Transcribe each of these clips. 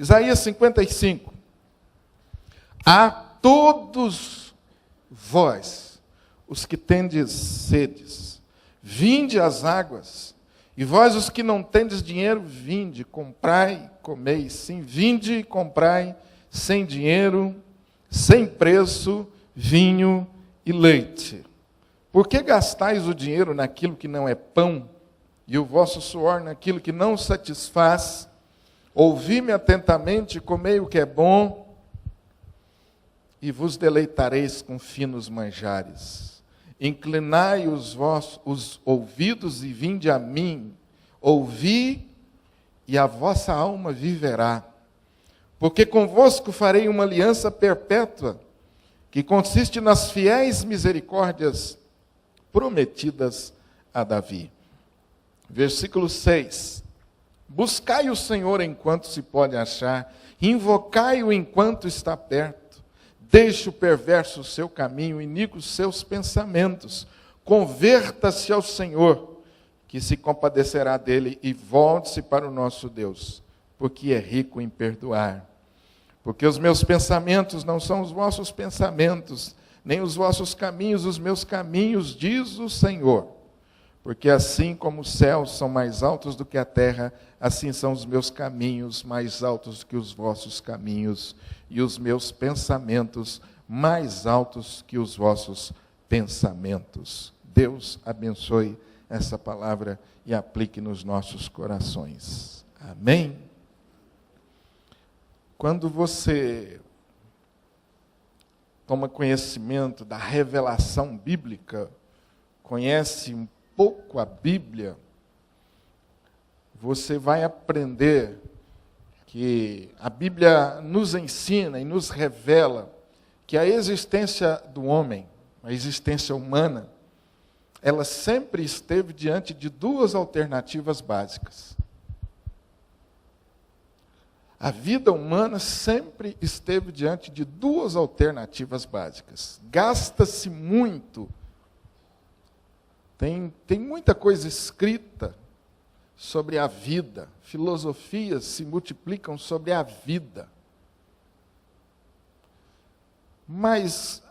Isaías 55. A todos vós, os que tendes sedes, vinde às águas, e vós os que não tendes dinheiro, vinde, comprai, comei. Sim, vinde e comprai, sem dinheiro, sem preço, vinho e leite. Por que gastais o dinheiro naquilo que não é pão, e o vosso suor naquilo que não satisfaz? Ouvi-me atentamente, comei o que é bom, e vos deleitareis com finos manjares. Inclinai os ouvidos e vinde a mim. Ouvi, e a vossa alma viverá. Porque convosco farei uma aliança perpétua, que consiste nas fiéis misericórdias prometidas a Davi. Versículo 6. Buscai o Senhor enquanto se pode achar, invocai-o enquanto está perto. Deixe o perverso o seu caminho, iníquos seus pensamentos. Converta-se ao Senhor, que se compadecerá dele, e volte-se para o nosso Deus, porque é rico em perdoar. Porque os meus pensamentos não são os vossos pensamentos, nem os vossos caminhos os meus caminhos, diz o Senhor. Porque assim como os céus são mais altos do que a terra, assim são os meus caminhos mais altos do que os vossos caminhos, e os meus pensamentos mais altos que os vossos pensamentos. Deus abençoe essa palavra e aplique nos nossos corações. Amém? Quando você toma conhecimento da revelação bíblica, conhece um pouco a Bíblia, você vai aprender que a Bíblia nos ensina e nos revela que a existência do homem, a existência humana, ela sempre esteve diante de duas alternativas básicas. A vida humana sempre esteve diante de duas alternativas básicas. Gasta-se muito, tem muita coisa escrita sobre a vida, filosofias se multiplicam sobre a vida. Mas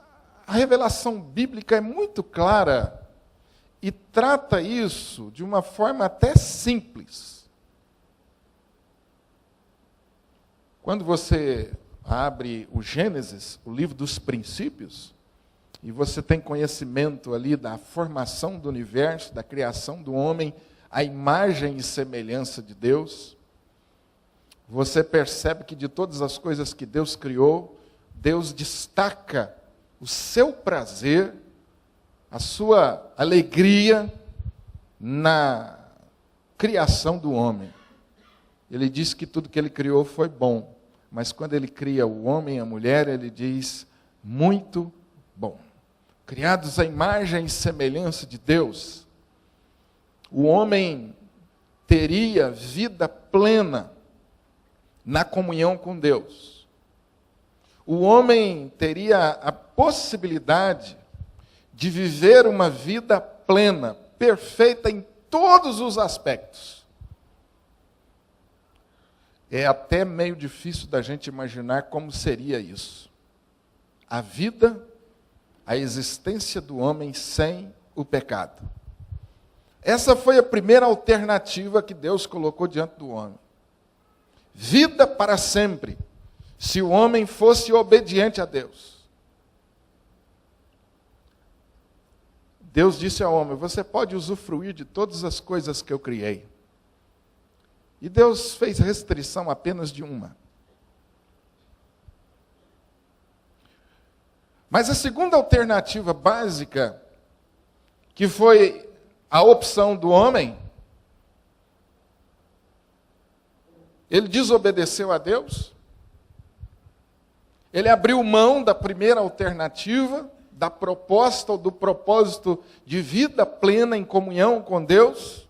a revelação bíblica é muito clara e trata isso de uma forma até simples. Quando você abre o Gênesis, o livro dos princípios, e você tem conhecimento ali da formação do universo, da criação do homem, a imagem e semelhança de Deus, você percebe que de todas as coisas que Deus criou, Deus destaca o seu prazer, a sua alegria na criação do homem. Ele diz que tudo que ele criou foi bom, mas quando ele cria o homem e a mulher, ele diz, muito bom. Criados à imagem e semelhança de Deus, o homem teria vida plena na comunhão com Deus. O homem teria a possibilidade de viver uma vida plena, perfeita em todos os aspectos. É até meio difícil da gente imaginar como seria isso. A vida, a existência do homem sem o pecado. Essa foi a primeira alternativa que Deus colocou diante do homem. Vida para sempre, se o homem fosse obediente a Deus. Deus disse ao homem, você pode usufruir de todas as coisas que eu criei. E Deus fez restrição apenas de uma. Mas a segunda alternativa básica, que foi a opção do homem, ele desobedeceu a Deus, ele abriu mão da primeira alternativa, da proposta ou do propósito de vida plena em comunhão com Deus.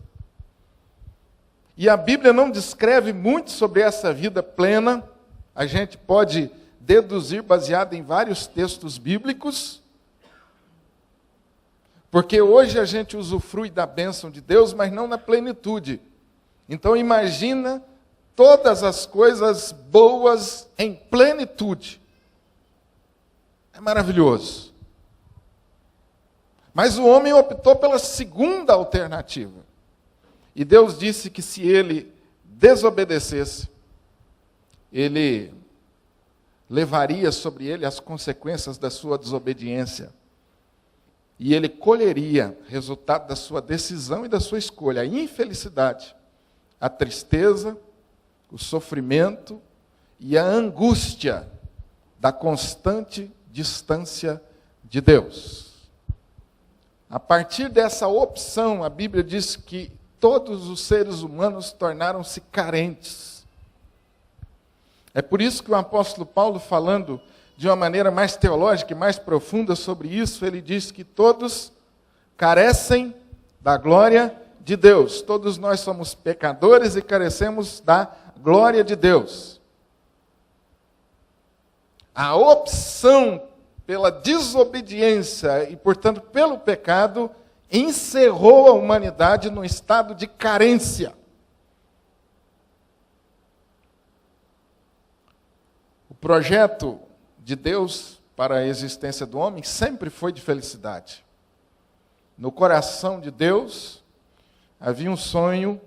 E a Bíblia não descreve muito sobre essa vida plena, a gente pode deduzir baseado em vários textos bíblicos, porque hoje a gente usufrui da bênção de Deus, mas não na plenitude. Então imagina todas as coisas boas em plenitude. É maravilhoso. Mas o homem optou pela segunda alternativa. E Deus disse que se ele desobedecesse, ele levaria sobre ele as consequências da sua desobediência. E ele colheria resultado da sua decisão e da sua escolha, a infelicidade, a tristeza, o sofrimento e a angústia da constante distância de Deus. A partir dessa opção, a Bíblia diz que todos os seres humanos tornaram-se carentes. É por isso que o apóstolo Paulo, falando de uma maneira mais teológica e mais profunda sobre isso, ele diz que todos carecem da glória de Deus. Todos nós somos pecadores e carecemos da glória de Deus. A opção pela desobediência e, portanto, pelo pecado, encerrou a humanidade num estado de carência. O projeto de Deus para a existência do homem sempre foi de felicidade. No coração de Deus havia um sonho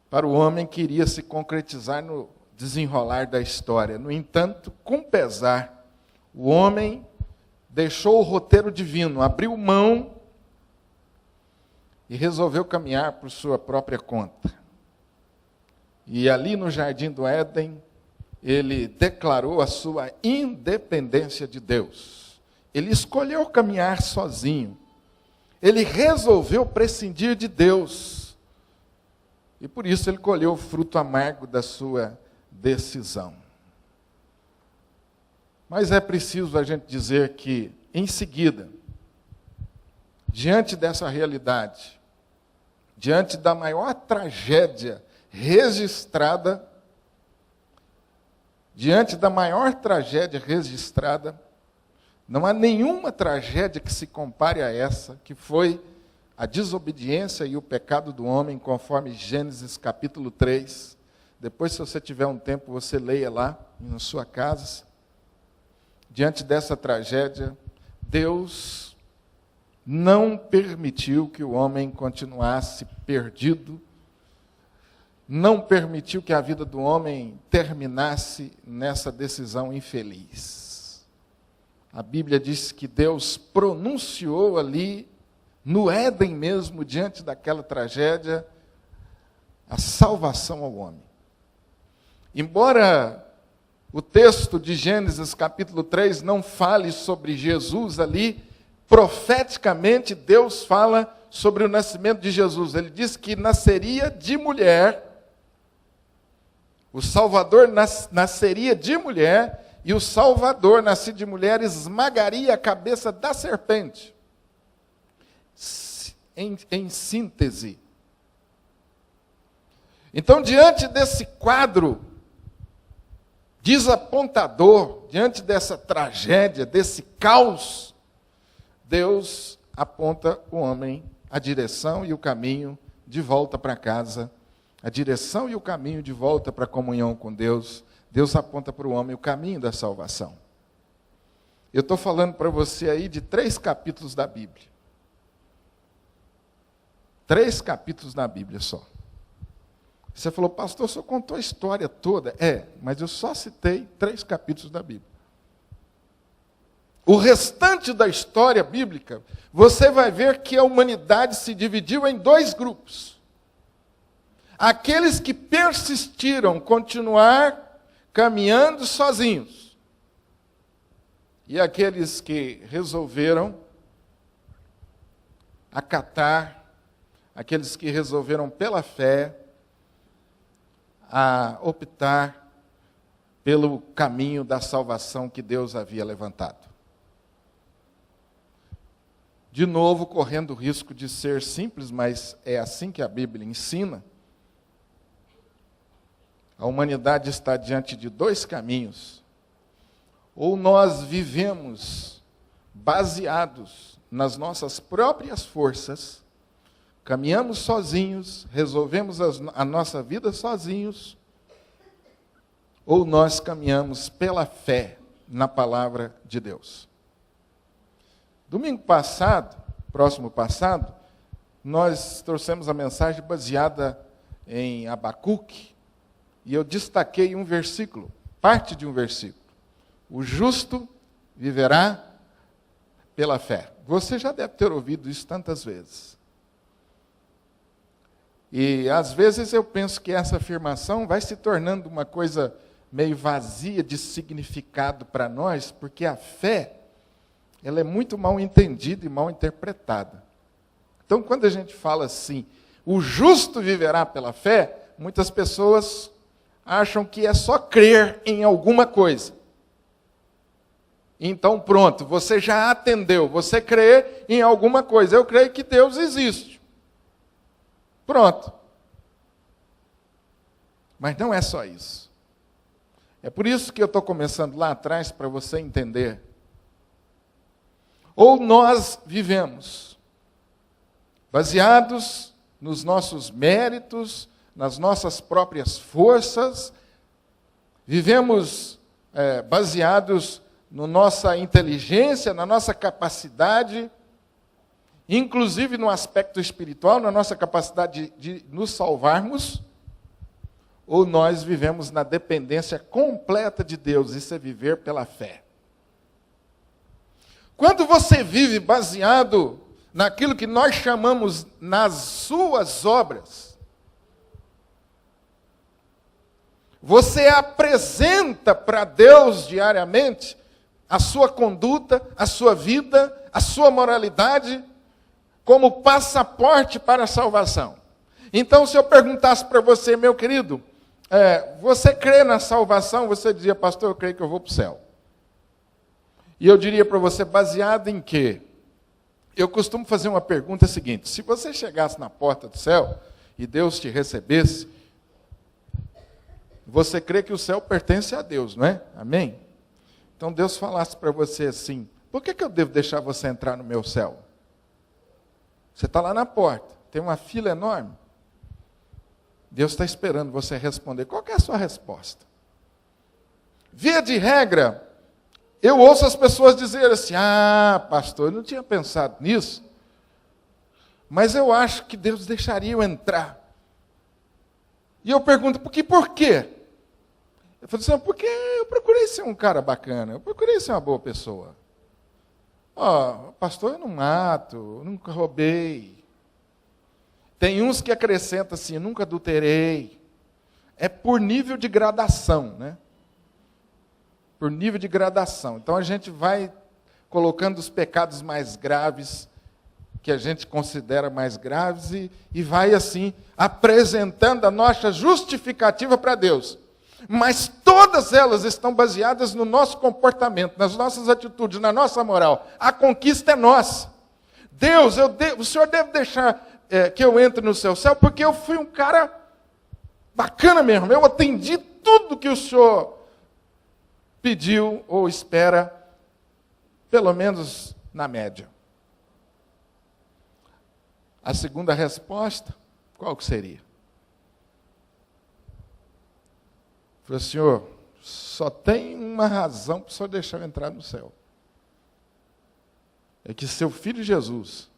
para o homem que iria se concretizar no desenrolar da história. No entanto, com pesar, o homem deixou o roteiro divino, abriu mão e resolveu caminhar por sua própria conta. E ali no Jardim do Éden, ele declarou a sua independência de Deus. Ele escolheu caminhar sozinho. Ele resolveu prescindir de Deus. E por isso ele colheu o fruto amargo da sua decisão. Mas é preciso a gente dizer que, em seguida, diante dessa realidade, diante da maior tragédia registrada, não há nenhuma tragédia que se compare a essa, que foi a desobediência e o pecado do homem, conforme Gênesis capítulo 3. Depois, se você tiver um tempo, você leia lá, na sua casa. Diante dessa tragédia, Deus não permitiu que o homem continuasse perdido, não permitiu que a vida do homem terminasse nessa decisão infeliz. A Bíblia diz que Deus pronunciou ali, no Éden mesmo, diante daquela tragédia, a salvação ao homem. Embora o texto de Gênesis capítulo 3 não fale sobre Jesus ali, profeticamente Deus fala sobre o nascimento de Jesus. Ele diz que nasceria de mulher, o Salvador nasceria de mulher, e o Salvador, nascido de mulher, esmagaria a cabeça da serpente. Em síntese. Então, diante desse quadro desapontador, diante dessa tragédia, desse caos, Deus aponta o homem a direção e o caminho de volta para casa, a direção e o caminho de volta para a comunhão com Deus. Deus aponta para o homem o caminho da salvação. Eu estou falando para você aí de 3 capítulos da Bíblia. 3 capítulos na Bíblia só. Você falou, pastor, o senhor contou a história toda. Mas eu só citei 3 capítulos da Bíblia. O restante da história bíblica, você vai ver que a humanidade se dividiu em 2 grupos. Aqueles que persistiram continuar caminhando sozinhos. E aqueles que resolveram acatar, aqueles que resolveram pela fé a optar pelo caminho da salvação que Deus havia levantado. De novo, correndo o risco de ser simples, mas é assim que a Bíblia ensina. A humanidade está diante de 2 caminhos. Ou nós vivemos baseados nas nossas próprias forças, caminhamos sozinhos, resolvemos a nossa vida sozinhos, ou nós caminhamos pela fé na palavra de Deus? Domingo passado, próximo passado, nós trouxemos a mensagem baseada em Abacuque, e eu destaquei um versículo, parte de um versículo. O justo viverá pela fé. Você já deve ter ouvido isso tantas vezes. E às vezes eu penso que essa afirmação vai se tornando uma coisa meio vazia de significado para nós, porque a fé, ela é muito mal entendida e mal interpretada. Então, quando a gente fala assim, o justo viverá pela fé, muitas pessoas acham que é só crer em alguma coisa. Então, pronto, você já atendeu, você crê em alguma coisa. Eu creio que Deus existe. Pronto. Mas não é só isso. É por isso que eu estou começando lá atrás, para você entender. Ou nós vivemos baseados nos nossos méritos, nas nossas próprias forças, vivemos baseados na nossa inteligência, na nossa capacidade, inclusive no aspecto espiritual, na nossa capacidade de nos salvarmos, ou nós vivemos na dependência completa de Deus, isso é viver pela fé. Quando você vive baseado naquilo que nós chamamos nas suas obras, você apresenta para Deus diariamente a sua conduta, a sua vida, a sua moralidade, como passaporte para a salvação. Então, se eu perguntasse para você, meu querido, você crê na salvação? Você dizia, pastor, eu creio que eu vou para o céu. E eu diria para você, baseado em quê? Eu costumo fazer uma pergunta seguinte: se você chegasse na porta do céu e Deus te recebesse, você crê que o céu pertence a Deus, não é? Amém? Então Deus falasse para você assim: por que eu devo deixar você entrar no meu céu? Você está lá na porta, tem uma fila enorme. Deus está esperando você responder. Qual que é a sua resposta? Via de regra, eu ouço as pessoas dizerem assim: ah, pastor, eu não tinha pensado nisso, mas eu acho que Deus deixaria eu entrar. E eu pergunto, por quê? Eu falo assim, porque eu procurei ser um cara bacana, eu procurei ser uma boa pessoa. Pastor, eu não mato, eu nunca roubei. Tem uns que acrescentam assim, nunca adulterei. É por nível de gradação, né? Por nível de gradação. Então a gente vai colocando os pecados mais graves, que a gente considera mais graves, e vai assim, apresentando a nossa justificativa para Deus. Mas todas elas estão baseadas no nosso comportamento, nas nossas atitudes, na nossa moral. A conquista é nossa. Deus, o Senhor deve deixar que eu entre no seu céu, porque eu fui um cara bacana mesmo. Eu atendi tudo que o Senhor pediu ou espera, pelo menos na média. A segunda resposta, qual que seria? Falei, Senhor, só tem uma razão para o Senhor deixar eu entrar no céu. É que seu filho Jesus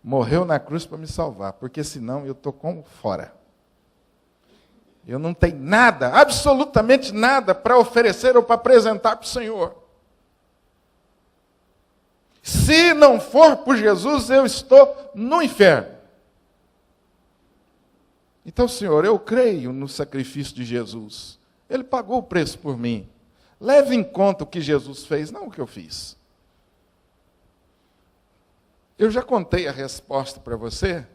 morreu na cruz para me salvar, porque senão eu estou como fora. Eu não tenho nada, absolutamente nada, para oferecer ou para apresentar para o Senhor. Se não for por Jesus, eu estou no inferno. Então, Senhor, eu creio no sacrifício de Jesus. Ele pagou o preço por mim. Leve em conta o que Jesus fez, não o que eu fiz. Eu já contei a resposta para você,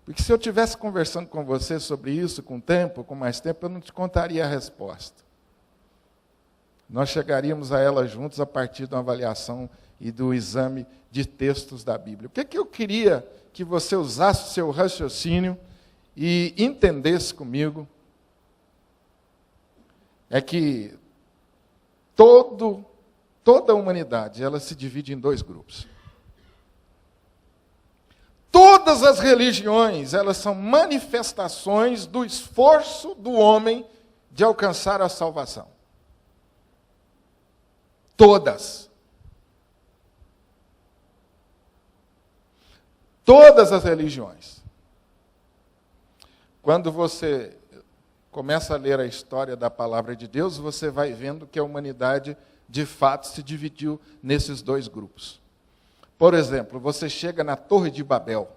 porque se eu estivesse conversando com você sobre isso com tempo, com mais tempo, eu não te contaria a resposta. Nós chegaríamos a ela juntos a partir de uma avaliação e do exame de textos da Bíblia. O que eu queria que você usasse o seu raciocínio e entendesse comigo é que toda a humanidade ela se divide em dois grupos. Todas as religiões, elas são manifestações do esforço do homem de alcançar a salvação. Todas. Todas as religiões. Quando você começa a ler a história da palavra de Deus, você vai vendo que a humanidade, de fato, se dividiu nesses dois grupos. Por exemplo, você chega na Torre de Babel.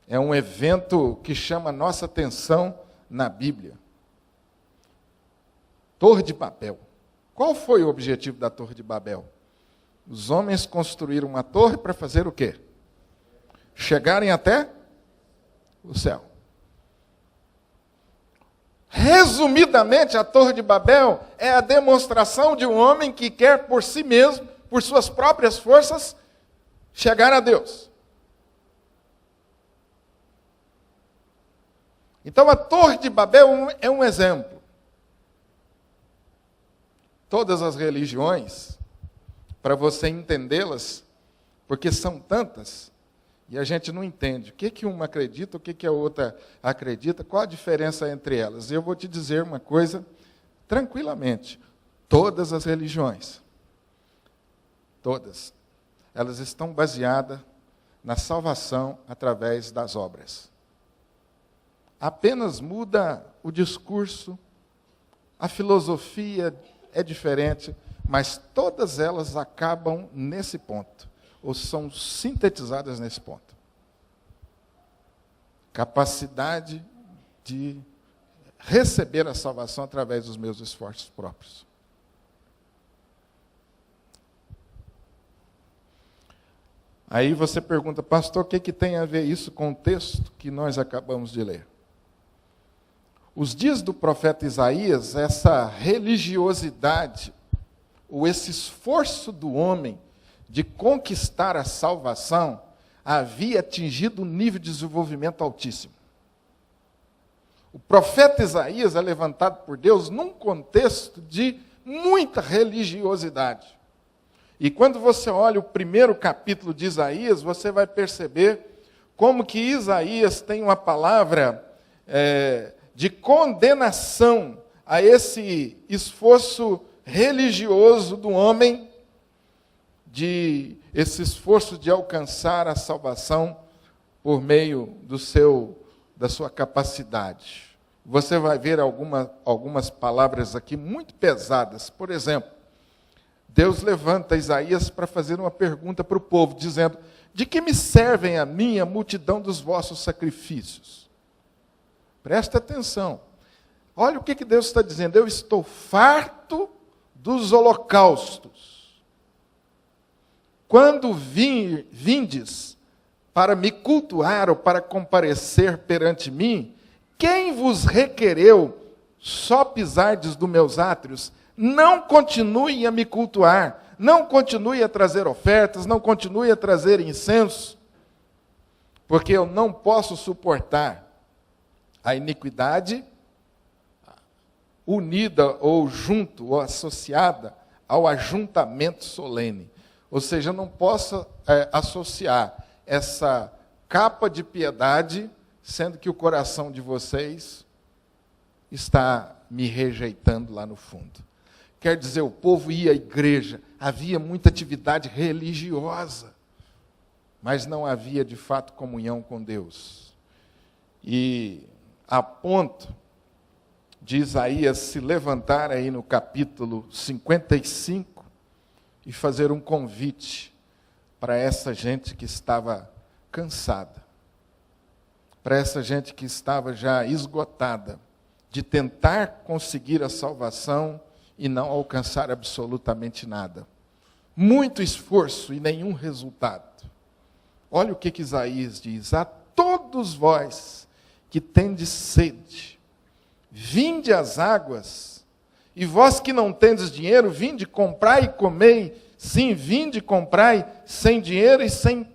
É um evento que chama nossa atenção na Bíblia. Torre de Babel. Qual foi o objetivo da Torre de Babel? Os homens construíram uma torre para fazer o quê? Chegarem até o céu. Resumidamente, a Torre de Babel é a demonstração de um homem que quer por si mesmo, por suas próprias forças, chegar a Deus. Então, a Torre de Babel é um exemplo. Todas as religiões, para você entendê-las, porque são tantas, e a gente não entende o que uma acredita, o que a outra acredita, qual a diferença entre elas. Eu vou te dizer uma coisa tranquilamente. Todas as religiões, todas, elas estão baseadas na salvação através das obras. Apenas muda o discurso, a filosofia é diferente, mas todas elas acabam nesse ponto, ou são sintetizadas nesse ponto. Capacidade de receber a salvação através dos meus esforços próprios. Aí você pergunta, pastor, o que tem a ver isso com o texto que nós acabamos de ler? Os dias do profeta Isaías, essa religiosidade, ou esse esforço do homem de conquistar a salvação, havia atingido um nível de desenvolvimento altíssimo. O profeta Isaías é levantado por Deus num contexto de muita religiosidade. E quando você olha o primeiro capítulo de Isaías, você vai perceber como que Isaías tem uma palavra de condenação a esse esforço religioso do homem, de esse esforço de alcançar a salvação por meio da sua capacidade. Você vai ver algumas palavras aqui muito pesadas. Por exemplo, Deus levanta Isaías para fazer uma pergunta para o povo, dizendo, de que me servem a mim a multidão dos vossos sacrifícios? Presta atenção. Olha o que Deus está dizendo. Eu estou farto dos holocaustos. Quando vindes para me cultuar ou para comparecer perante mim, quem vos requereu só pisardes dos meus átrios? Não continue a me cultuar, não continue a trazer ofertas, não continue a trazer incenso, porque eu não posso suportar a iniquidade unida ou junto ou associada ao ajuntamento solene. Ou seja, eu não posso associar essa capa de piedade, sendo que o coração de vocês está me rejeitando lá no fundo. Quer dizer, o povo ia à igreja, havia muita atividade religiosa, mas não havia de fato comunhão com Deus. E a ponto de Isaías se levantar aí no capítulo 55 e fazer um convite para essa gente que estava cansada, para essa gente que estava já esgotada de tentar conseguir a salvação e não alcançar absolutamente nada. Muito esforço e nenhum resultado. Olha o que Isaías diz: a todos vós que tendes sede, vinde às águas, e vós que não tendes dinheiro, vinde, comprai e comei. Sim, vinde, comprai, sem dinheiro e sem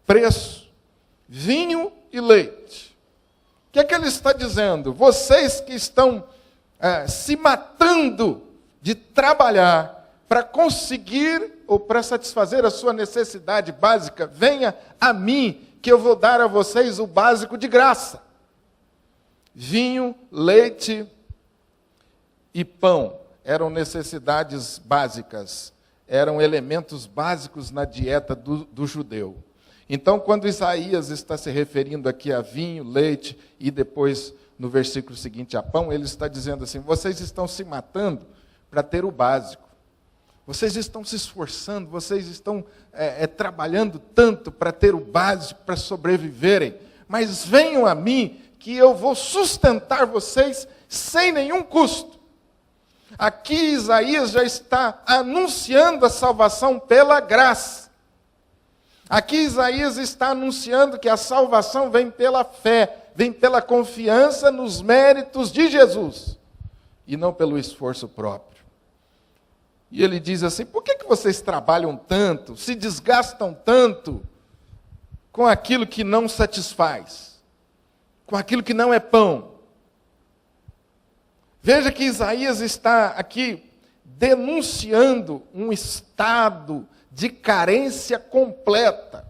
preço, vinho e leite. O que é que ele está dizendo? Vocês que estão se matando de trabalhar para conseguir ou para satisfazer a sua necessidade básica, venha a mim, que eu vou dar a vocês o básico de graça. Vinho, leite e pão eram necessidades básicas, eram elementos básicos na dieta do judeu. Então, quando Isaías está se referindo aqui a vinho, leite e depois, no versículo seguinte, a pão, ele está dizendo assim: vocês estão se matando para ter o básico. Vocês estão se esforçando, vocês estão trabalhando tanto para ter o básico, para sobreviverem. Mas venham a mim, que eu vou sustentar vocês sem nenhum custo. Aqui Isaías já está anunciando a salvação pela graça. Aqui Isaías está anunciando que a salvação vem pela fé, vem pela confiança nos méritos de Jesus, e não pelo esforço próprio. E ele diz assim: por que vocês trabalham tanto, se desgastam tanto com aquilo que não satisfaz, com aquilo que não é pão? Veja que Isaías está aqui denunciando um estado de carência completa.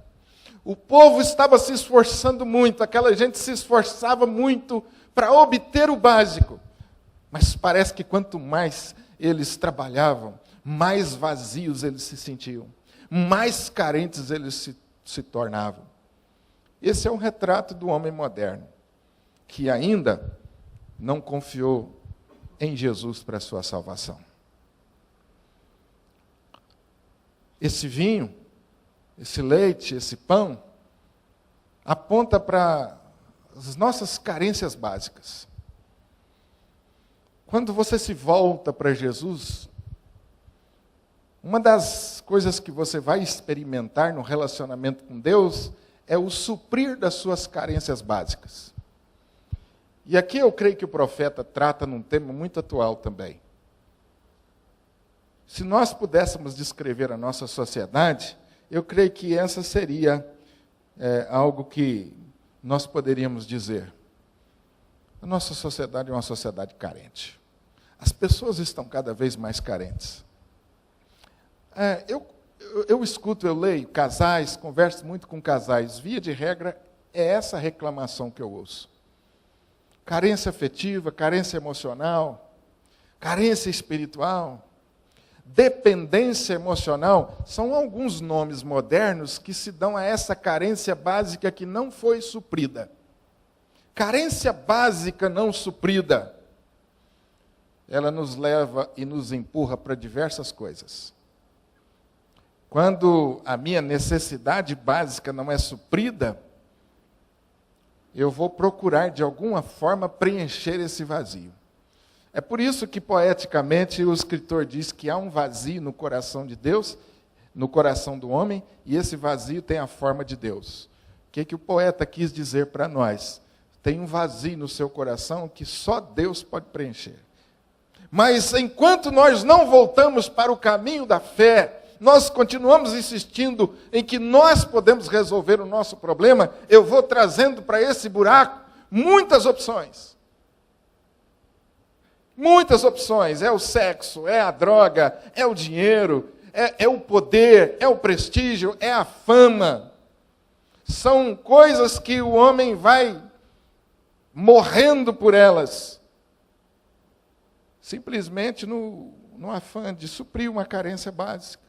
O povo estava se esforçando muito, aquela gente se esforçava muito para obter o básico. Mas parece que quanto mais eles trabalhavam, mais vazios eles se sentiam, mais carentes eles se tornavam. Esse é um retrato do homem moderno, que ainda não confiou em Jesus para a sua salvação. Esse vinho, esse leite, esse pão, aponta para as nossas carências básicas. Quando você se volta para Jesus, uma das coisas que você vai experimentar no relacionamento com Deus é o suprir das suas carências básicas. E aqui eu creio que o profeta trata num tema muito atual também. Se nós pudéssemos descrever a nossa sociedade, eu creio que essa seria algo que nós poderíamos dizer. A nossa sociedade é uma sociedade carente. As pessoas estão cada vez mais carentes. Eu escuto, eu leio casais, converso muito com casais. Via de regra, é essa reclamação que eu ouço. Carência afetiva, carência emocional, carência espiritual, dependência emocional, são alguns nomes modernos que se dão a essa carência básica que não foi suprida. Carência básica não suprida, ela nos leva e nos empurra para diversas coisas. Quando a minha necessidade básica não é suprida, eu vou procurar de alguma forma preencher esse vazio. É por isso que, poeticamente, o escritor diz que há um vazio no coração de Deus, no coração do homem, e esse vazio tem a forma de Deus. O que o poeta quis dizer para nós? Tem um vazio no seu coração que só Deus pode preencher. Mas enquanto nós não voltamos para o caminho da fé, nós continuamos insistindo em que nós podemos resolver o nosso problema, eu vou trazendo para esse buraco muitas opções. Muitas opções. É o sexo, é a droga, é o dinheiro, é o poder, é o prestígio, é a fama. São coisas que o homem vai morrendo por elas, simplesmente no afã de suprir uma carência básica.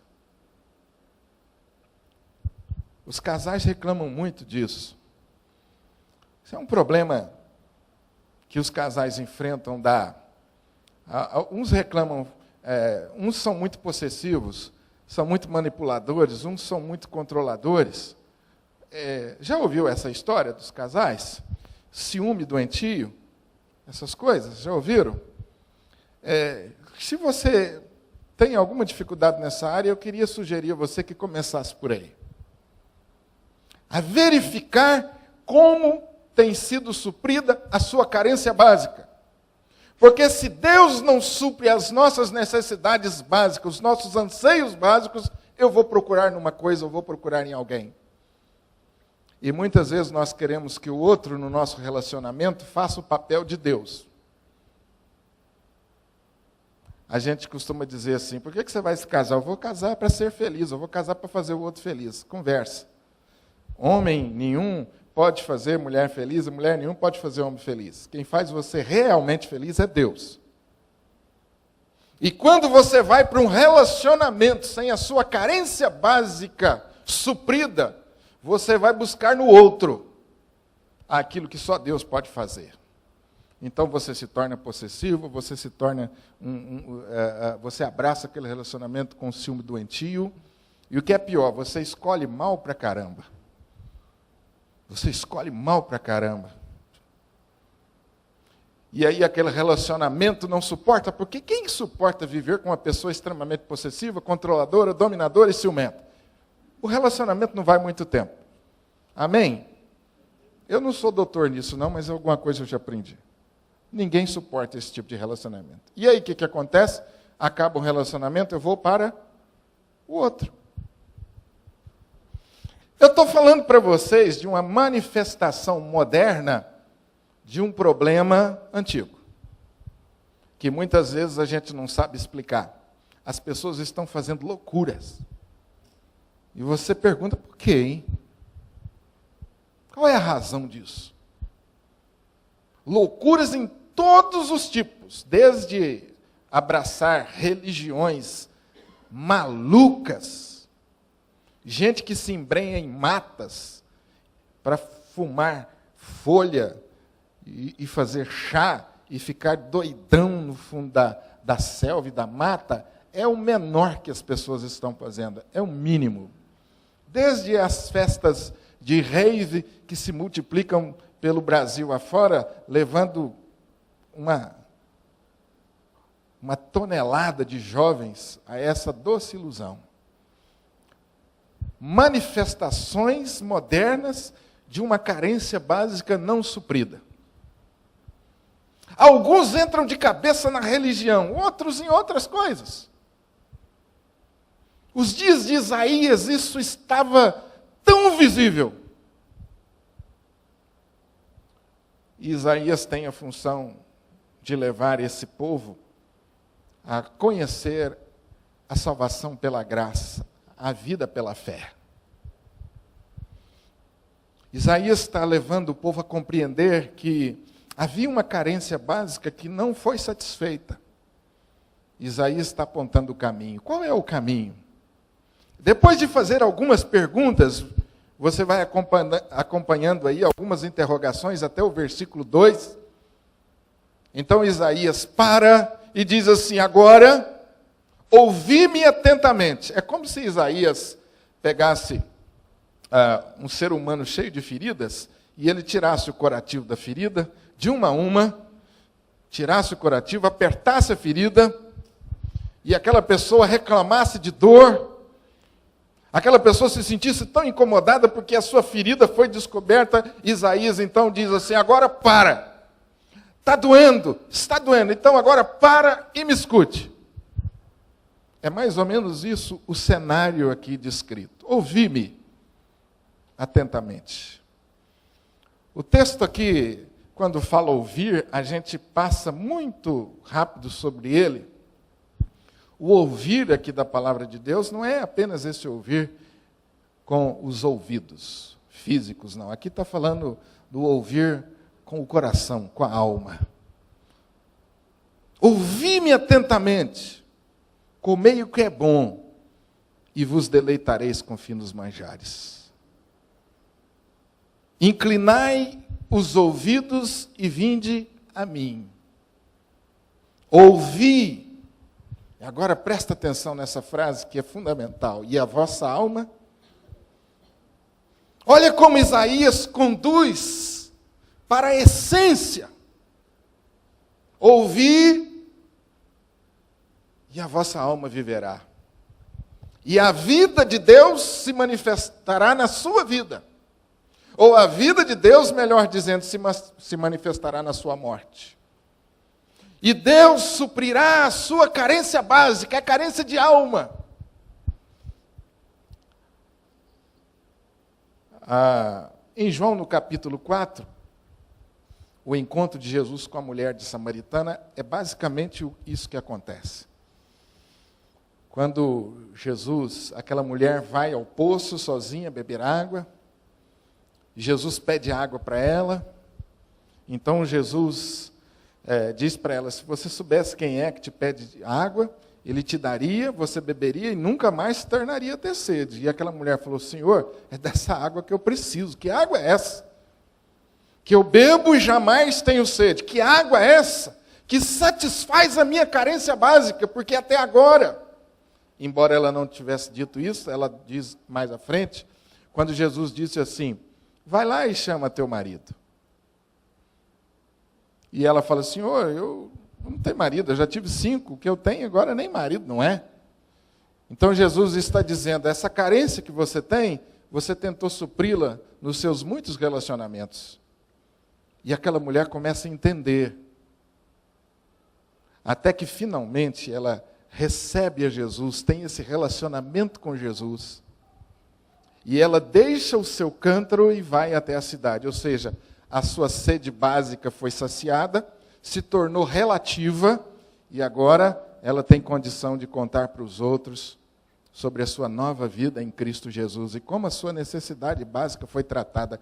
Os casais reclamam muito disso. Isso é um problema que os casais enfrentam uns reclamam, uns são muito possessivos, são muito manipuladores, uns são muito controladores. Já ouviu essa história dos casais? Ciúme doentio, essas coisas, já ouviram? Se você tem alguma dificuldade nessa área, eu queria sugerir a você que começasse por aí. A verificar como tem sido suprida a sua carência básica. Porque se Deus não supre as nossas necessidades básicas, os nossos anseios básicos, eu vou procurar numa coisa, eu vou procurar em alguém. E muitas vezes nós queremos que o outro, no nosso relacionamento, faça o papel de Deus. A gente costuma dizer assim: por que você vai se casar? Eu vou casar para ser feliz, eu vou casar para fazer o outro feliz. Conversa. Homem nenhum pode fazer mulher feliz, e mulher nenhum pode fazer homem feliz. Quem faz você realmente feliz é Deus. E quando você vai para um relacionamento sem a sua carência básica suprida, você vai buscar no outro aquilo que só Deus pode fazer. Então você se torna possessivo, você se torna você abraça aquele relacionamento com ciúme doentio. E o que é pior, você escolhe mal pra caramba. Você escolhe mal pra caramba. E aí aquele relacionamento não suporta, porque quem suporta viver com uma pessoa extremamente possessiva, controladora, dominadora e ciumenta? O relacionamento não vai muito tempo. Amém? Eu não sou doutor nisso não, mas alguma coisa eu já aprendi. Ninguém suporta esse tipo de relacionamento. E aí o que acontece? Acaba o relacionamento, eu vou para o outro. Eu estou falando para vocês de uma manifestação moderna de um problema antigo, que muitas vezes a gente não sabe explicar. As pessoas estão fazendo loucuras. E você pergunta, por quê, hein? Qual é a razão disso? Loucuras em todos os tipos, desde abraçar religiões malucas, gente que se embrenha em matas para fumar folha e fazer chá e ficar doidão no fundo da selva e da mata, é o menor que as pessoas estão fazendo, é o mínimo. Desde as festas de rave que se multiplicam pelo Brasil afora, levando uma tonelada de jovens a essa doce ilusão. Manifestações modernas de uma carência básica não suprida. Alguns entram de cabeça na religião, outros em outras coisas. Os dias de Isaías, isso estava tão visível. E Isaías tem a função de levar esse povo a conhecer a salvação pela graça, a vida pela fé. Isaías está levando o povo a compreender que havia uma carência básica que não foi satisfeita. Isaías está apontando o caminho. Qual é o caminho? Depois de fazer algumas perguntas, você vai acompanhando aí algumas interrogações até o versículo 2. Então Isaías para e diz assim, agora, ouvi-me atentamente. É como se Isaías pegasse um ser humano cheio de feridas e ele tirasse o curativo da ferida, de uma a uma, tirasse o curativo, apertasse a ferida, e aquela pessoa reclamasse de dor, aquela pessoa se sentisse tão incomodada porque a sua ferida foi descoberta. Isaías então diz assim, agora para, está doendo, então agora para e me escute. É mais ou menos isso o cenário aqui descrito. Ouvi-me atentamente. O texto aqui, quando fala ouvir, a gente passa muito rápido sobre ele. O ouvir aqui da palavra de Deus não é apenas esse ouvir com os ouvidos físicos, não. Aqui está falando do ouvir com o coração, com a alma. Ouvi-me atentamente, comei o que é bom, e vos deleitareis com finos manjares. Inclinai os ouvidos e vinde a mim. Ouvi. Agora presta atenção nessa frase que é fundamental. E a vossa alma? Olha como Isaías conduz para a essência. Ouvi e a vossa alma viverá. E a vida de Deus se manifestará na sua vida. Ou a vida de Deus, melhor dizendo, se manifestará na sua morte. E Deus suprirá a sua carência básica, a carência de alma. Em João, no capítulo 4, o encontro de Jesus com a mulher de Samaritana é basicamente isso que acontece. Quando Jesus, aquela mulher vai ao poço sozinha beber água, Jesus pede água para ela. Então Jesus diz para ela, se você soubesse quem é que te pede água, ele te daria, você beberia e nunca mais se tornaria a ter sede. E aquela mulher falou, Senhor, é dessa água que eu preciso. Que água é essa? Que eu bebo e jamais tenho sede. Que água é essa? Que satisfaz a minha carência básica, porque até agora, embora ela não tivesse dito isso, ela diz mais à frente, quando Jesus disse assim, vai lá e chama teu marido. E ela fala, Senhor, eu não tenho marido, eu já tive 5, o que eu tenho agora nem marido, não é? Então Jesus está dizendo, essa carência que você tem, você tentou supri-la nos seus muitos relacionamentos. E aquela mulher começa a entender. Até que finalmente ela recebe a Jesus, tem esse relacionamento com Jesus. E ela deixa o seu cântaro e vai até a cidade. Ou seja, a sua sede básica foi saciada, se tornou relativa, e agora ela tem condição de contar para os outros sobre a sua nova vida em Cristo Jesus e como a sua necessidade básica foi tratada.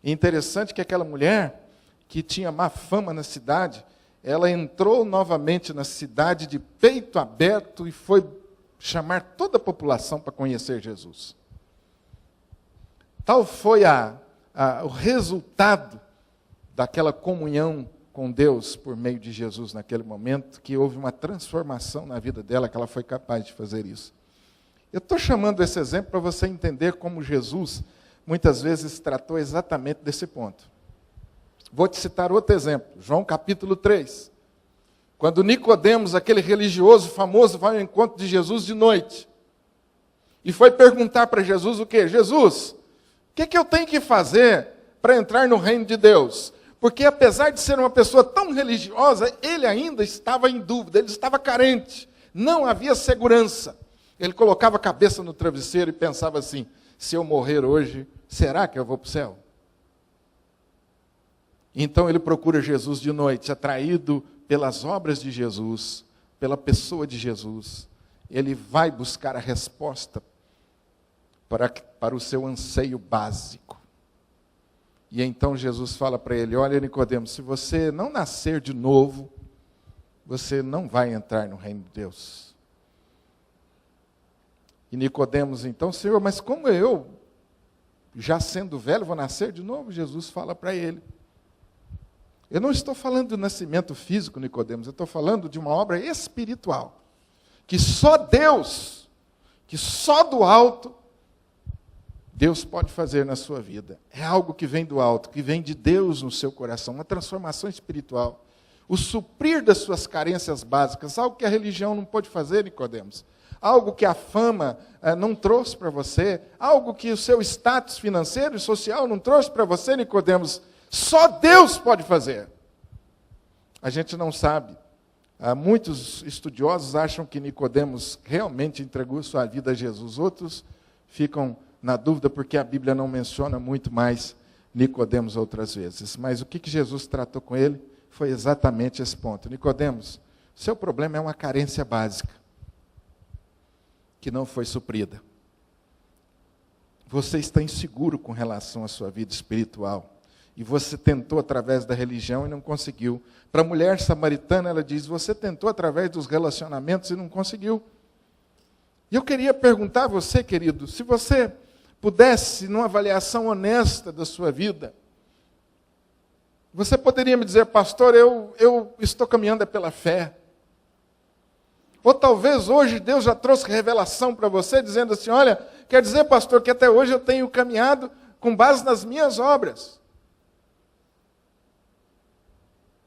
E interessante que aquela mulher, que tinha má fama na cidade, ela entrou novamente na cidade de peito aberto e foi chamar toda a população para conhecer Jesus. Tal foi o resultado daquela comunhão com Deus por meio de Jesus naquele momento, que houve uma transformação na vida dela, que ela foi capaz de fazer isso. Eu estou chamando esse exemplo para você entender como Jesus muitas vezes tratou exatamente desse ponto. Vou te citar outro exemplo, João capítulo 3. Quando Nicodemos, aquele religioso famoso, vai ao encontro de Jesus de noite. E foi perguntar para Jesus o quê? Jesus, o que eu tenho que fazer para entrar no reino de Deus? Porque apesar de ser uma pessoa tão religiosa, ele ainda estava em dúvida, ele estava carente. Não havia segurança. Ele colocava a cabeça no travesseiro e pensava assim, se eu morrer hoje, será que eu vou para o céu? Então ele procura Jesus de noite, atraído pelas obras de Jesus, pela pessoa de Jesus. Ele vai buscar a resposta para o seu anseio básico. E então Jesus fala para ele, olha Nicodemos, se você não nascer de novo, você não vai entrar no reino de Deus. E Nicodemos então, Senhor, mas como eu, já sendo velho, vou nascer de novo? Jesus fala para ele. Eu não estou falando do nascimento físico, Nicodemos, eu estou falando de uma obra espiritual, que só Deus, que só do alto, Deus pode fazer na sua vida. É algo que vem do alto, que vem de Deus no seu coração, uma transformação espiritual. O suprir das suas carências básicas, algo que a religião não pode fazer, Nicodemos. Algo que a fama não trouxe para você, algo que o seu status financeiro e social não trouxe para você, Nicodemos. Só Deus pode fazer. A gente não sabe. Muitos estudiosos acham que Nicodemos realmente entregou sua vida a Jesus. Outros ficam na dúvida porque a Bíblia não menciona muito mais Nicodemos outras vezes. Mas o que Jesus tratou com ele foi exatamente esse ponto. Nicodemos, seu problema é uma carência básica que não foi suprida. Você está inseguro com relação à sua vida espiritual. E você tentou através da religião e não conseguiu. Para a mulher samaritana, ela diz, você tentou através dos relacionamentos e não conseguiu. E eu queria perguntar a você, querido, se você pudesse, numa avaliação honesta da sua vida, você poderia me dizer, pastor, eu estou caminhando pela fé. Ou talvez hoje Deus já trouxe revelação para você, dizendo assim, olha, quer dizer, pastor, que até hoje eu tenho caminhado com base nas minhas obras.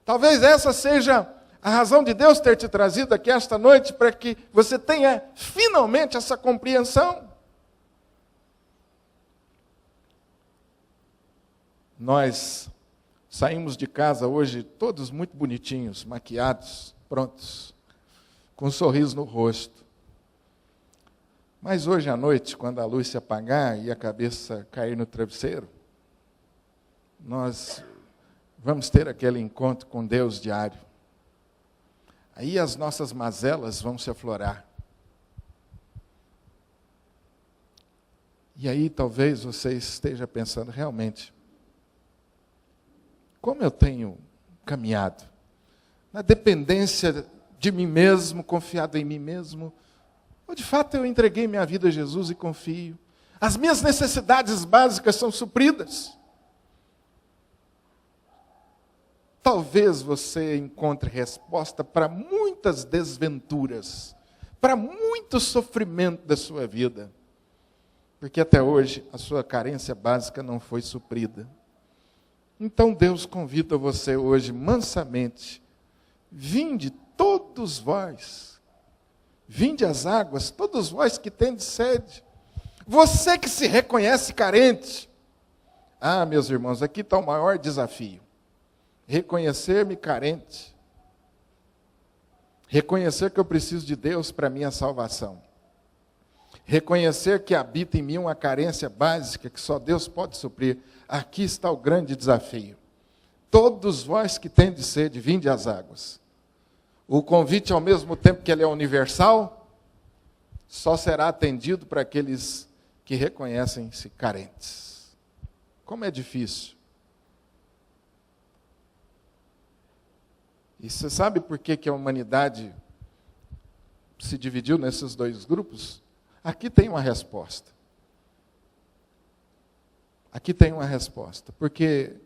Talvez essa seja a razão de Deus ter te trazido aqui esta noite, para que você tenha finalmente essa compreensão. Nós saímos de casa hoje todos muito bonitinhos, maquiados, prontos, com um sorriso no rosto. Mas hoje à noite, quando a luz se apagar e a cabeça cair no travesseiro, nós vamos ter aquele encontro com Deus diário. Aí as nossas mazelas vão se aflorar. E aí talvez você esteja pensando, realmente, como eu tenho caminhado? Na dependência de mim mesmo, confiado em mim mesmo? Ou de fato eu entreguei minha vida a Jesus e confio? As minhas necessidades básicas são supridas? Talvez você encontre resposta para muitas desventuras, para muito sofrimento da sua vida, porque até hoje a sua carência básica não foi suprida. Então Deus convida você hoje mansamente: vinde todos vós, vinde às águas, todos vós que tendes sede. Você que se reconhece carente. Ah, meus irmãos, aqui está o maior desafio. Reconhecer-me carente. Reconhecer que eu preciso de Deus para a minha salvação. Reconhecer que habita em mim uma carência básica que só Deus pode suprir. Aqui está o grande desafio. Todos vós que tendes sede, vinde às águas. O convite, ao mesmo tempo que ele é universal, só será atendido para aqueles que reconhecem-se carentes. Como é difícil. E você sabe por que a humanidade se dividiu nesses dois grupos? Aqui tem uma resposta. Aqui tem uma resposta. Porque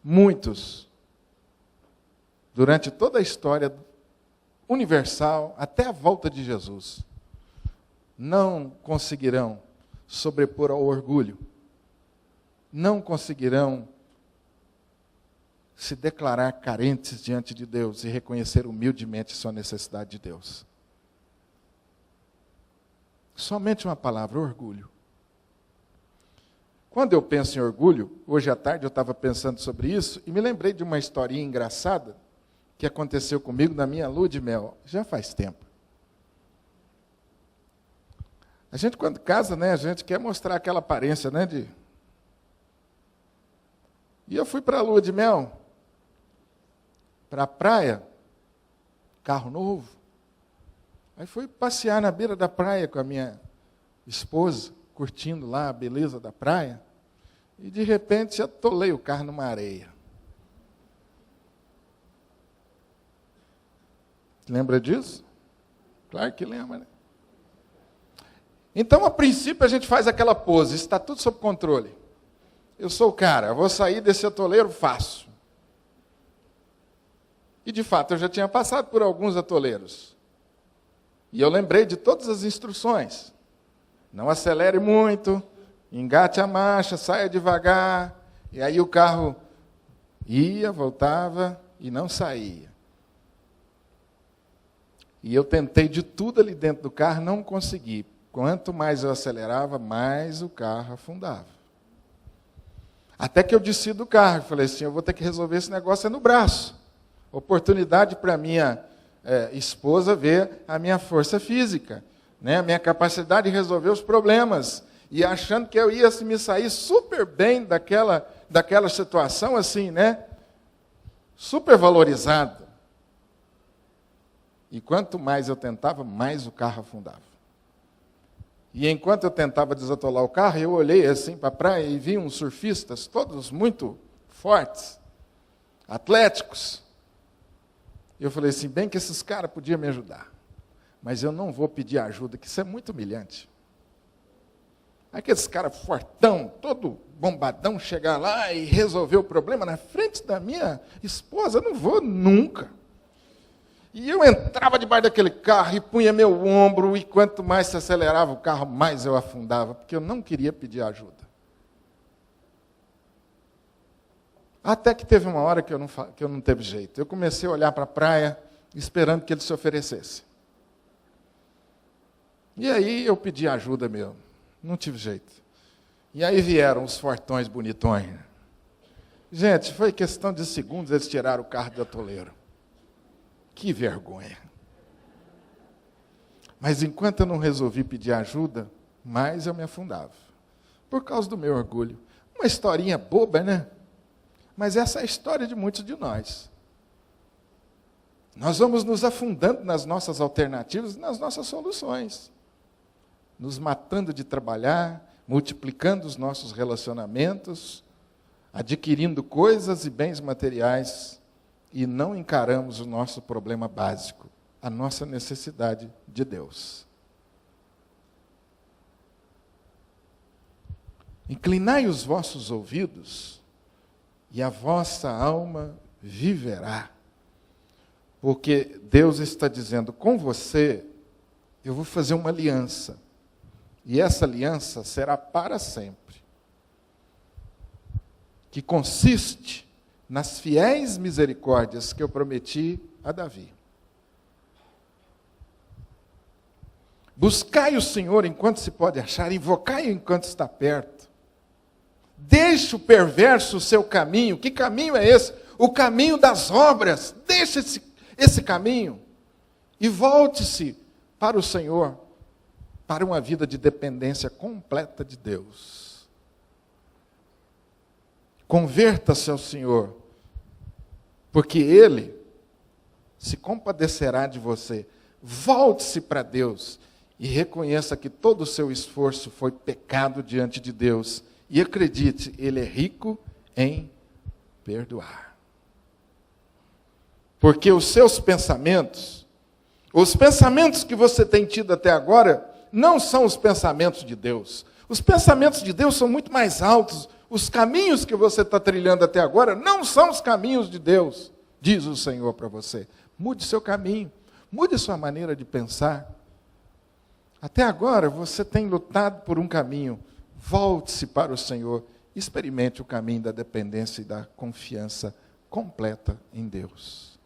muitos, durante toda a história universal, até a volta de Jesus, não conseguirão sobrepor ao orgulho, não conseguirão se declarar carentes diante de Deus e reconhecer humildemente sua necessidade de Deus. Somente uma palavra: orgulho. Quando eu penso em orgulho, hoje à tarde eu estava pensando sobre isso e me lembrei de uma historinha engraçada que aconteceu comigo na minha lua de mel, já faz tempo. A gente, quando casa, né, a gente quer mostrar aquela aparência, né, E eu fui para a lua de mel, para a praia, carro novo. Aí fui passear na beira da praia com a minha esposa, curtindo lá a beleza da praia, e de repente atolei o carro numa areia. Lembra disso? Claro que lembra, né? Então, a princípio, a gente faz aquela pose, está tudo sob controle. Eu sou o cara, eu vou sair desse atoleiro fácil. E, de fato, eu já tinha passado por alguns atoleiros. E eu lembrei de todas as instruções. Não acelere muito, engate a marcha, saia devagar. E aí o carro ia, voltava e não saía. E eu tentei de tudo ali dentro do carro, não consegui. Quanto mais eu acelerava, mais o carro afundava. Até que eu desci do carro e falei assim: eu vou ter que resolver esse negócio no braço. Oportunidade para minha esposa ver a minha força física, né? A minha capacidade de resolver os problemas. E achando que eu ia me sair super bem daquela situação, assim, né? Super valorizado. E quanto mais eu tentava, mais o carro afundava. E enquanto eu tentava desatolar o carro, eu olhei assim para a praia e vi uns surfistas, todos muito fortes, atléticos. E eu falei assim: bem que esses caras podiam me ajudar, mas eu não vou pedir ajuda, que isso é muito humilhante. Aqueles caras fortão, todo bombadão, chegar lá e resolver o problema na frente da minha esposa, eu não vou nunca. E eu entrava debaixo daquele carro e punha meu ombro, e quanto mais se acelerava o carro, mais eu afundava, porque eu não queria pedir ajuda. Até que teve uma hora que eu não teve jeito. Eu comecei a olhar para a praia, esperando que ele se oferecesse. E aí eu pedi ajuda mesmo. Não tive jeito. E aí vieram os fortões bonitões. Gente, foi questão de segundos eles tiraram o carro do atoleiro. Que vergonha. Mas enquanto eu não resolvi pedir ajuda, mais eu me afundava. Por causa do meu orgulho. Uma historinha boba, né? Mas essa é a história de muitos de nós. Nós vamos nos afundando nas nossas alternativas, nas nossas soluções. Nos matando de trabalhar, multiplicando os nossos relacionamentos, adquirindo coisas e bens materiais e não encaramos o nosso problema básico, a nossa necessidade de Deus. Inclinai os vossos ouvidos e a vossa alma viverá. Porque Deus está dizendo, com você, eu vou fazer uma aliança. E essa aliança será para sempre. Que consiste nas fiéis misericórdias que eu prometi a Davi. Buscai o Senhor enquanto se pode achar, invocai-o enquanto está perto. Deixe o perverso o seu caminho. Que caminho é esse? O caminho das obras. Deixe esse caminho e volte-se para o Senhor, para uma vida de dependência completa de Deus. Converta-se ao Senhor, porque Ele se compadecerá de você. Volte-se para Deus e reconheça que todo o seu esforço foi pecado diante de Deus. E acredite, Ele é rico em perdoar. Porque os seus pensamentos, os pensamentos que você tem tido até agora, não são os pensamentos de Deus. Os pensamentos de Deus são muito mais altos. Os caminhos que você está trilhando até agora não são os caminhos de Deus, diz o Senhor para você. Mude seu caminho, mude sua maneira de pensar. Até agora você tem lutado por um caminho. Volte-se para o Senhor, experimente o caminho da dependência e da confiança completa em Deus.